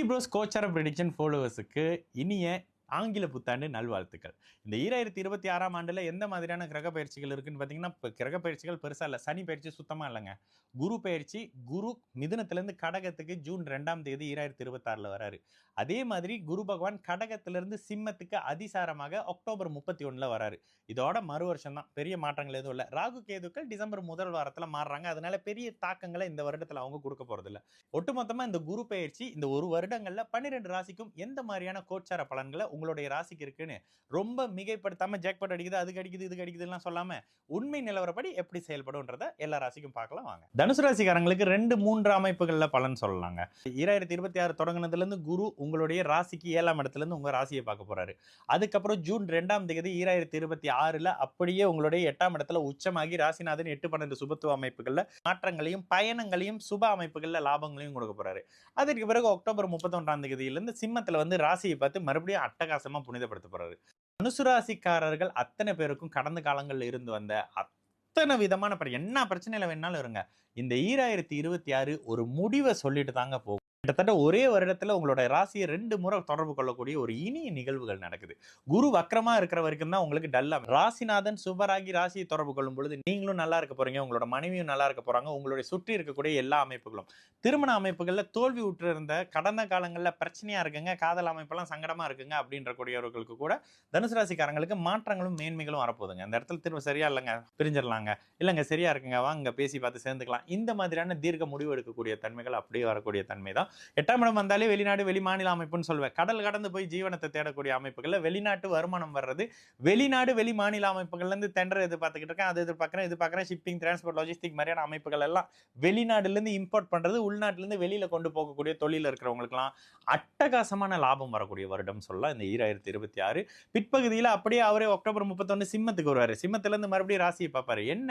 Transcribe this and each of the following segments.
Pros கோச்சார prediction ஃபாலோவர்ஸுக்கு இனிய ஆங்கில புத்தாண்டு நல்வாழ்த்துக்கள். இந்த 2026ஆம் ஆண்டுல எந்த மாதிரியான கிரக பயிற்சிகள் இருக்குன்னு பார்த்தீங்கன்னா, இப்ப கிரக பயிற்சிகள் பெருசா இல்ல. சனி பயிற்சி சுத்தமா இல்லங்க. குரு பயிற்சி, குரு மிதுனத்திலிருந்து கடகத்துக்கு ஜூன் 2ஆம் தேதி 2026ல வராரு. அதே மாதிரி குரு பகவான் கடகத்திலிருந்து சிம்மத்துக்கு அதிசாரமாக அக்டோபர் 31ல வராரு. இதோட மறு வருஷம் தான். பெரிய மாற்றங்கள் எதுவும் இல்ல. ராகு கேதுக்கள் டிசம்பர் முதல் வாரத்துல மாறுறாங்க. அதனால பெரிய தாக்கங்கள இந்த வருடத்துல அவங்க குடுக்க போறதில்ல. ஒட்டுமொத்தமா இந்த குரு பெயர்ச்சி இந்த ஒரு வருடங்கள்ல 12 ராசிக்கும் எந்த மாதிரியான கோச்சார பலன்களை உங்களுடைய ராசிக்கு இருக்குன்னு ரொம்ப மிகைப்படுத்தாம ஜாக்பாட் அடிக்குது, அதுக்கு அடிக்குது, இதுக்கு அடிக்குதுலாம் சொல்லாம உண்மை நிலவரப்படி எப்படி செயல்படும்ன்றத எல்லா ராசிக்கும் பார்க்கலாம் வாங்க. தனுசு ராசிக்காரங்களுக்கு 2-3 அமைப்புகள்ல பலன் சொல்லலாங்க. 2026 தொடங்குனதுல இருந்து குரு உங்களுடைய ராசிக்கு 7ஆம் இடத்துல இருந்து உங்க ராசியை பார்க்க போறாரு. அதுக்கப்புறம் ஜூன் 2ஆம் தேதி 2026ல அப்படியே உங்களுடைய 8ஆம் இடத்துல உச்சமாகி ராசிநாதன் 8-12 சுபத்துவ அமைப்புகள்ல மாற்றங்களையும் பயணங்களையும் சுப அமைப்புகள்ல லாபங்களையும் கொடுக்க போறாரு. அதற்கு பிறகு அக்டோபர் 31ஆம் தேதியிலிருந்து சிம்மத்துல வந்து ராசியை பார்த்து மறுபடியும் அட்டகாசமா புனிதப்படுத்த போறாரு. தனுசு ராசிக்காரர்கள் அத்தனை பேருக்கும் கடந்த காலங்கள்ல இருந்து வந்த அத்தனை விதமான என்ன பிரச்சனையில வேணாலும் இருங்க, இந்த 2026 ஒரு முடிவை சொல்லிட்டு தாங்க போகும். கிட்டத்தட்ட ஒரே வருடத்துல உங்களோட ராசியை 2 முறை தொடர்பு கொள்ளக்கூடிய ஒரு இனிய நிகழ்வுகள் நடக்குது. குரு வக்ரமா இருக்கிற வரைக்கும் தான் உங்களுக்கு டல்லா. ராசிநாதன் சுபராகி ராசியை தொடர்பு கொள்ளும் பொழுது நீங்களும் நல்லா இருக்க போறீங்க, உங்களோட மனைவியும் நல்லா இருக்க போறாங்க. உங்களுடைய சுற்றி இருக்கக்கூடிய எல்லா அமைப்புகளும், திருமண அமைப்புகள்ல தோல்வி உற்று இருந்த கடந்த காலங்கள்ல பிரச்சனையா இருக்குங்க, காதல் அமைப்பெல்லாம் சங்கடமா இருக்குங்க அப்படின்ற கூடியவர்களுக்கு கூட தனுசு ராசிக்காரங்களுக்கு மாற்றங்களும் மேன்மைகளும் வரப்போகுதுங்க. அந்த இடத்துல திரும்ப சரியா இல்லைங்க பிரிஞ்சிடலாங்க, இல்லைங்க சரியா இருக்குங்க வாங்க பேசி பார்த்து சேர்ந்துக்கலாம், இந்த மாதிரியான தீர்க்க முடிவு எடுக்கக்கூடிய தன்மைகள் அப்படியே வரக்கூடிய தன்மை தான். 8ஆம் இடம் வந்தாலே வெளிநாடு வெளி மாநில அமைப்புன்னு சொல்லுவேன். கடல் கடந்து போய் ஜீவனத்தை தேடக்கூடிய அமைப்புகள்ல வெளிநாட்டு வருமானம் வர்றது, வெளிநாடு வெளி மாநில அமைப்புகள்ல இருந்து டெண்டர் எதிர்பார்த்துக்கிட்டு இருக்கேன், அது எதிர்பார்க்கிறேன், இது பார்க்கிறேன், ஷிப்பிங் டிரான்ஸ்போர்ட் லாஜிஸ்டிக் மாதிரியான அமைப்புகள் எல்லாம் வெளிநாடுல இருந்து இம்போர்ட் பண்றது, உள்நாட்டுல இருந்து வெளியில கொண்டு போகக்கூடிய தொழில் இருக்கிறவங்களுக்குலாம் அட்டகாசமான லாபம் வரக்கூடிய வருடம் சொல்லலாம் இந்த 2026. பிற்பகுதியில் அப்படியே அவரே அக்டோபர் 31 சிம்மத்துக்கு வருவாரு. சிம்மத்துல இருந்து மறுபடியும் ராசியை பார்ப்பாரு. என்ன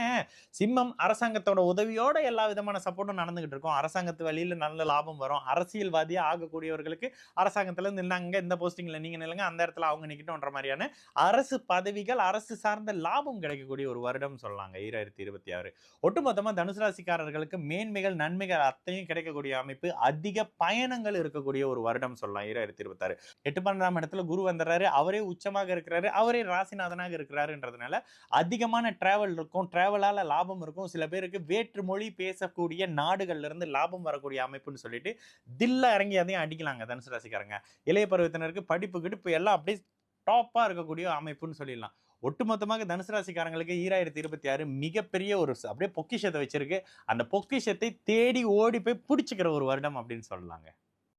சிம்மம் அரசாங்கத்தோட உதவியோட எல்லா விதமான சப்போர்ட்டும் நடந்துகிட்டு இருக்கும். அரசாங்கத்து வழியில நல்ல லாபம் வரும். அரசியல்வாதியா ஆகக்கூடியவர்களுக்கு அரசாங்கத்துல இருந்து நின்னாங்க, இந்த போஸ்டிங்ல நீங்க நில்லுங்க, அந்த இடத்துல அவங்க நிக்கட்டும்ன்ற மாதிரியான அரசு பதவிகள், அரசு சார்ந்த லாபம் கிடைக்கக்கூடிய ஒரு வருடம் சொல்லலாங்க 2026. ஒட்டுமொத்தமா தனுசு ராசிக்காரர்களுக்கு மேன்மைகள் நன்மைகள் அத்தனையும் கிடைக்கக்கூடிய அமைப்பு, அதிக பயணங்கள் இருக்கக்கூடிய ஒரு வருடம் சொல்லலாம் 2026. 8-12ஆம் இடத்துல குரு வந்துடுறாரு, அவரே உச்சமாக இருக்கிறாரு, அவரே ராசிநாதனாக இருக்கிறாருன்றதுனால அதிகமான டிராவல் இருக்கும், டிராவலால லாபம் இருக்கும். சில பேருக்கு வேற்று மொழி பேசக்கூடிய நாடுகள்ல இருந்து லாபம் வரக்கூடிய அமைப்புன்னு சொல்லிட்டு தில்ல இறங்கி அதையும் அடிக்கலாங்க தனுசு ராசிக்காரங்க. இளைய பருவத்தினருக்கு படிப்பு கிடுப்பு எல்லாம் அப்படியே டாப்பா இருக்கக்கூடிய அமைப்புன்னு சொல்லிடலாம். ஒட்டுமொத்தமாக தனுசு ராசிக்காரங்களுக்கு 2026 மிகப்பெரிய ஒரு அப்படியே பொக்கிஷத்தை வச்சிருக்கு. அந்த பொக்கிஷத்தை தேடி ஓடி போய் பிடிச்சுக்கிற ஒரு வருடம் அப்படின்னு சொல்லலாங்க.